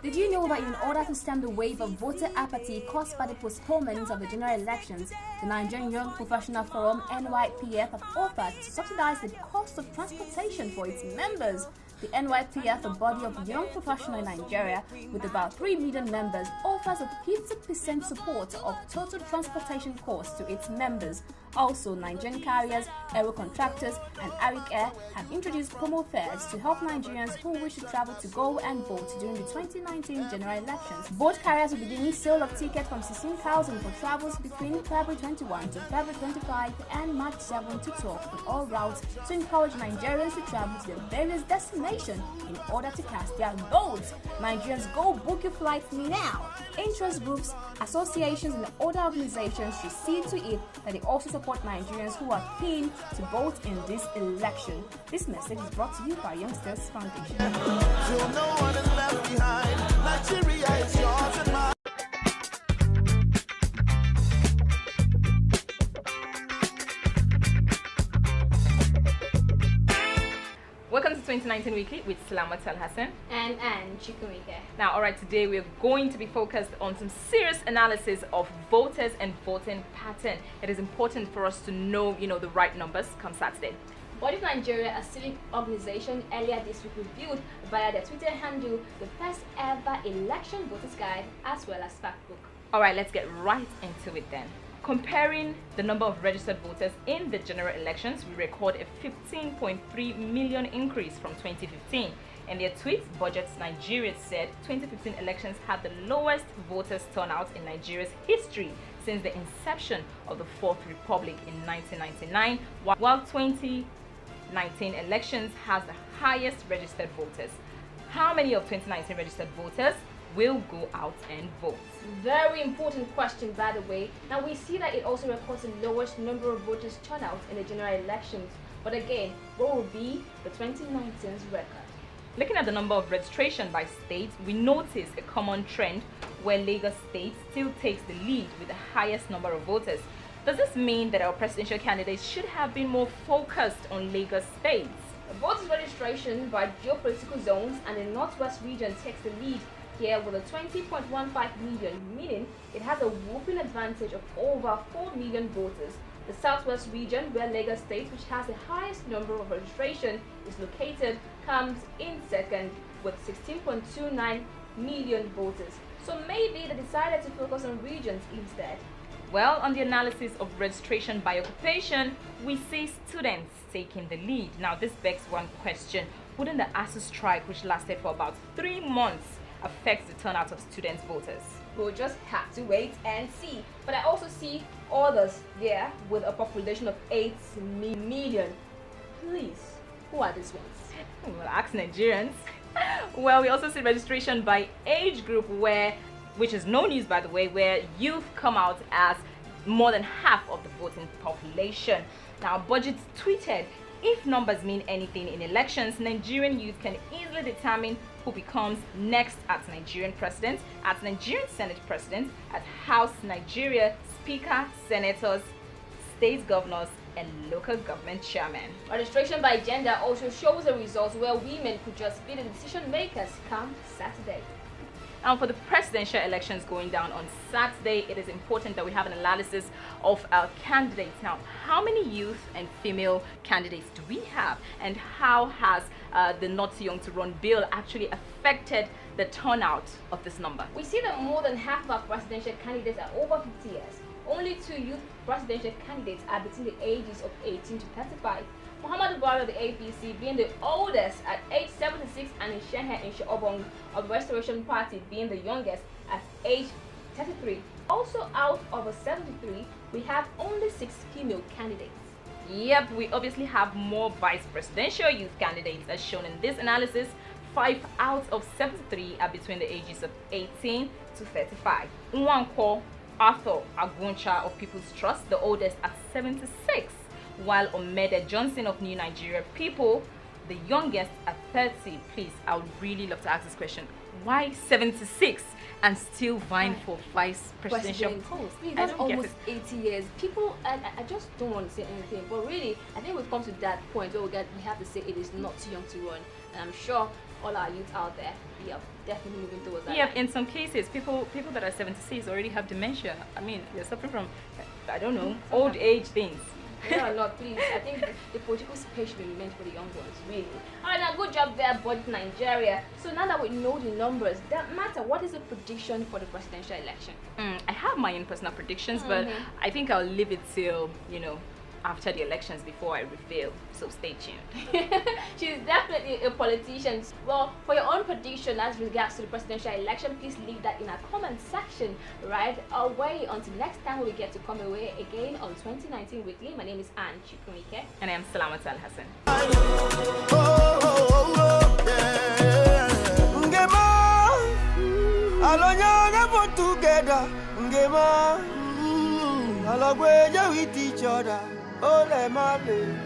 Did you know that in order to stem the wave of voter apathy caused by the postponement of the general elections, the Nigerian Young Professional Forum (NYPF) have offered to subsidize the cost of transportation for its members? The NYPF, a body of young professionals in Nigeria with about 3 million members, offers a 50% support of total transportation costs to its members. Also, Nigerian carriers, aero contractors, and Arik Air have introduced promo fares to help Nigerians who wish to travel to go and vote during the 2019 general elections. Both carriers will be beginning sale of tickets from 16,000 for travels between February 21 to February 25 and March 7 to 12 on all routes to encourage Nigerians to travel to their various destinations in order to cast their votes. Nigerians, go book your flights now. Interest groups, associations, and other organizations should see to it that they also support Nigerians who are keen to vote in this election. This message is brought to you by Youngsters Foundation. So no one is left behind. Nigeria is yours and mine. Welcome to 2019 Weekly with Salamat Al-Hassan and Chukwuemeka. Now, alright, today we're going to be focused on some serious analysis of voters and voting pattern. It is important for us to know, the right numbers come Saturday. Budgit Nigeria, a civic organization, earlier this week reviewed via their Twitter handle the first ever election voters guide as well as fact book. Alright, let's get right into it then. Comparing the number of registered voters in the general elections, we record a 15.3 million increase from 2015. In their tweet, Budgit Nigeria said 2015 elections had the lowest voters turnout in Nigeria's history since the inception of the Fourth Republic in 1999, while 2019 elections has the highest registered voters. How many of 2019 registered voters will go out and vote? Very important question, by the way. Now we see that it also records the lowest number of voters turnout in the general elections. But again, what will be the 2019's record? Looking at the number of registration by state, we notice a common trend where Lagos State still takes the lead with the highest number of voters. Does this mean that our presidential candidates should have been more focused on Lagos State? The voters registration by geopolitical zones and the Northwest region takes the lead here with a 20.15 million, meaning it has a whopping advantage of over 4 million voters. The Southwest region, where Lagos State, which has the highest number of registration, is located, comes in second with 16.29 million voters. So maybe they decided to focus on regions instead. Well, on the analysis of registration by occupation, we see students taking the lead. Now, this begs one question. Wouldn't the ASU strike, which lasted for about 3 months, affect the turnout of students' voters? We'll just have to wait and see. But I also see others there with a population of 8 million. Please, who are these ones? Well, ask Nigerians. Well, we also see registration by age group, which is no news by the way, where youth come out as more than half of the voting population. Now, Budgit tweeted, if numbers mean anything in elections, Nigerian youth can easily determine who becomes next as Nigerian president, as Nigerian Senate president, as House Nigeria Speaker, senators, state governors, and local government chairmen. Registration by gender also shows the results where women could just be the decision makers come Saturday. And for the presidential elections going down on Saturday, it is important that we have an analysis of our candidates. Now, how many youth and female candidates do we have? And how has the Not Too Young to Run bill actually affected the turnout of this number? We see that more than half of our presidential candidates are over 50 years. Only 2 youth presidential candidates are between the ages of 18 to 35. Muhammadu Buhari of the APC being the oldest at age 76 and Shehe Obong of the Restoration Party being the youngest at age 33. Also out of the 73, we have only 6 female candidates. Yep, we obviously have more vice presidential youth candidates as shown in this analysis. 5 out of 73 are between the ages of 18 to 35. Nwankwo Arthur Aguncha of People's Trust, the oldest at 76. While Omede Johnson of New Nigeria People, the youngest at 30. Please, I would really love to ask this question. Why 76 and still vying for vice presidential post? That's almost 80 years. People, I just don't want to say anything, but really, I think we've come to that point where we have to say it is not too young to run. And I'm sure all our youth out there we are definitely moving towards that. Yeah, line. in some cases, people that are 76 already have dementia. I mean, they're suffering from, I don't know, old age things. Yeah, Lord, please. I think the political space should be meant for the young ones, really. Alright, now good job there, Budgit Nigeria. So now that we know the numbers, that matter, what is the prediction for the presidential election? I have my own personal predictions, but I think I'll leave it till, after the elections before I reveal. So stay tuned. She's definitely a politician. Well, for your own prediction as regards to the presidential election, please leave that in our comment section right away. Until next time we get to come away again on 2019 Weekly. My name is Anne Chukwumike. And I am Salamat Al Hassan. Together, with each other. Oh,